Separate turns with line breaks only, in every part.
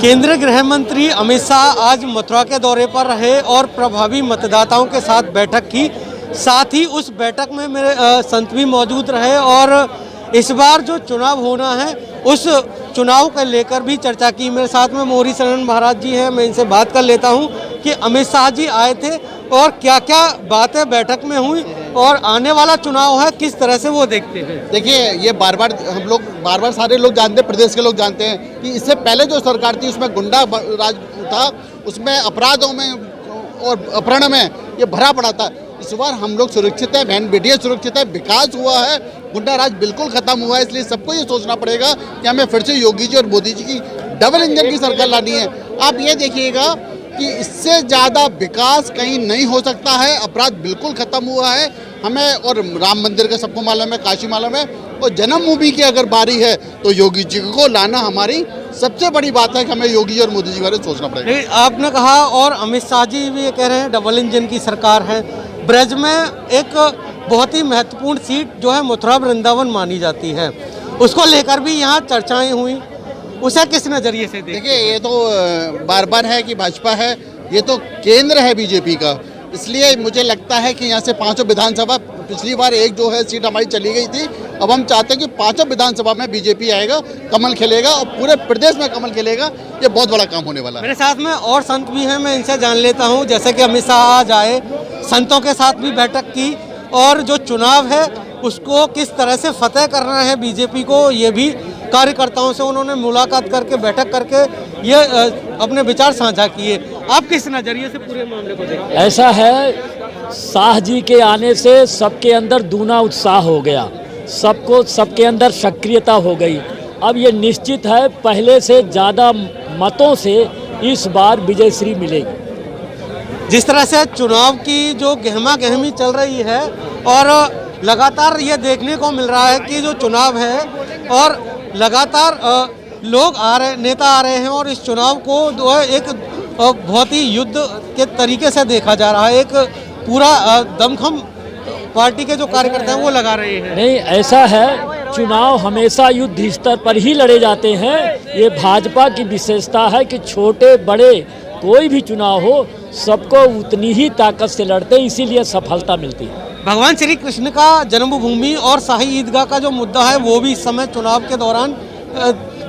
केंद्रीय गृह मंत्री अमित शाह आज मथुरा के दौरे पर रहे और प्रभावी मतदाताओं के साथ बैठक की। साथ ही उस बैठक में मेरे संत भी मौजूद रहे और इस बार जो चुनाव होना है उस चुनाव को लेकर भी चर्चा की। मेरे साथ में मोहरी शरण महाराज जी हैं, मैं इनसे बात कर लेता हूं कि अमित शाह जी आए थे और क्या क्या बातें बैठक में हुई और आने वाला चुनाव है किस तरह से वो देखते हैं।
देखिए, ये हम लोग बार बार सारे लोग जानते हैं, प्रदेश के लोग जानते हैं कि इससे पहले जो सरकार थी उसमें गुंडा राज था, उसमें अपराधों में और अपहरण में ये भरा पड़ा था। इस बार हम लोग सुरक्षित है, बहन बेटियाँ सुरक्षित है, विकास हुआ है, गुंडा राज बिल्कुल खत्म हुआ है। इसलिए सबको ये सोचना पड़ेगा कि हमें फिर से योगी जी और मोदी जी की डबल इंजन की सरकार लानी है। आप ये देखिएगा कि इससे ज़्यादा विकास कहीं नहीं हो सकता है। अपराध बिल्कुल खत्म हुआ है हमें, और राम मंदिर का सबको मालूम है, काशी मालूम है, और जन्मभूमि की अगर बारी है तो योगी जी को लाना हमारी सबसे बड़ी बात है कि हमें योगी जी और मोदी जी के बारे में सोचना पड़ेगा।
आपने कहा और अमित शाह जी भी ये कह रहे हैं डबल इंजन की सरकार है। ब्रज में एक बहुत ही महत्वपूर्ण सीट जो है मथुरा वृंदावन मानी जाती है, उसको लेकर भी यहाँ चर्चाएं हुई, उसे किस नज़रिए से
देखिए, ये तो बार बार है कि भाजपा है, ये तो केंद्र है बीजेपी का। इसलिए मुझे लगता है कि यहाँ से पांचों विधानसभा, पिछली बार एक जो है सीट हमारी चली गई थी, अब हम चाहते हैं कि पांचों विधानसभा में बीजेपी आएगा, कमल खेलेगा और पूरे प्रदेश में कमल खेलेगा। ये बहुत बड़ा काम होने वाला है।
मेरे साथ में और संत भी हैं, मैं इनसे जान लेता हूँ। जैसे कि अमित शाह आज आए, संतों के साथ भी बैठक की और जो चुनाव है उसको किस तरह से फतेह करना है बीजेपी को, ये भी कार्यकर्ताओं से उन्होंने मुलाकात करके बैठक करके ये अपने विचार साझा किए। आप किस नज़रिए से पूरे मामले को देखते हैं?
ऐसा है, शाह जी के आने से सबके अंदर दूना उत्साह हो गया, सबके अंदर सक्रियता हो गई। अब ये निश्चित है पहले से ज़्यादा मतों से इस बार विजयश्री मिलेगी।
जिस तरह से चुनाव की जो गहमा गहमी चल रही है और लगातार ये देखने को मिल रहा है कि जो चुनाव है और लगातार लोग आ रहे, नेता आ रहे हैं और इस चुनाव को जो है एक बहुत ही युद्ध के तरीके से देखा जा रहा है। एक पूरा दमखम पार्टी के जो कार्यकर्ता हैं वो लगा रहे हैं।
नहीं, ऐसा है, चुनाव हमेशा युद्ध स्तर पर ही लड़े जाते हैं। ये भाजपा की विशेषता है कि छोटे बड़े कोई भी चुनाव हो सबको उतनी ही ताकत से लड़ते हैं, इसीलिए सफलता मिलती है।
भगवान श्री कृष्ण का जन्मभूमि और शाही ईदगाह का जो मुद्दा है वो भी इस समय चुनाव के दौरान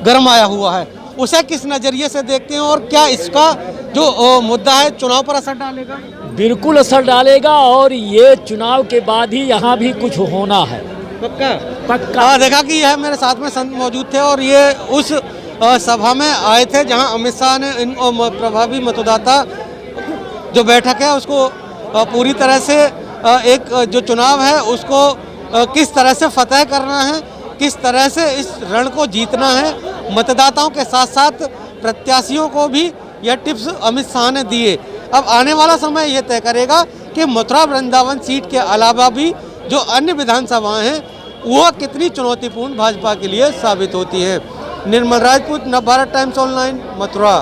गर्म आया हुआ है, उसे किस नज़रिए से देखते हैं और क्या इसका जो मुद्दा है चुनाव पर असर डालेगा?
बिल्कुल असर डालेगा और ये चुनाव के बाद ही यहाँ भी कुछ होना है।
पक्का देखा कि यह मेरे साथ में संत मौजूद थे और ये उस सभा में आए थे जहाँ अमित शाह ने इन प्रभावी मतदाता जो बैठक है उसको पूरी तरह से एक जो चुनाव है उसको किस तरह से फतेह करना है, किस तरह से इस रण को जीतना है, मतदाताओं के साथ साथ प्रत्याशियों को भी यह टिप्स अमित शाह ने दिए। अब आने वाला समय ये तय करेगा कि मथुरा वृंदावन सीट के अलावा भी जो अन्य विधानसभाएं हैं वह कितनी चुनौतीपूर्ण भाजपा के लिए साबित होती है। निर्मल राजपूत, नवभारत टाइम्स ऑनलाइन, मथुरा।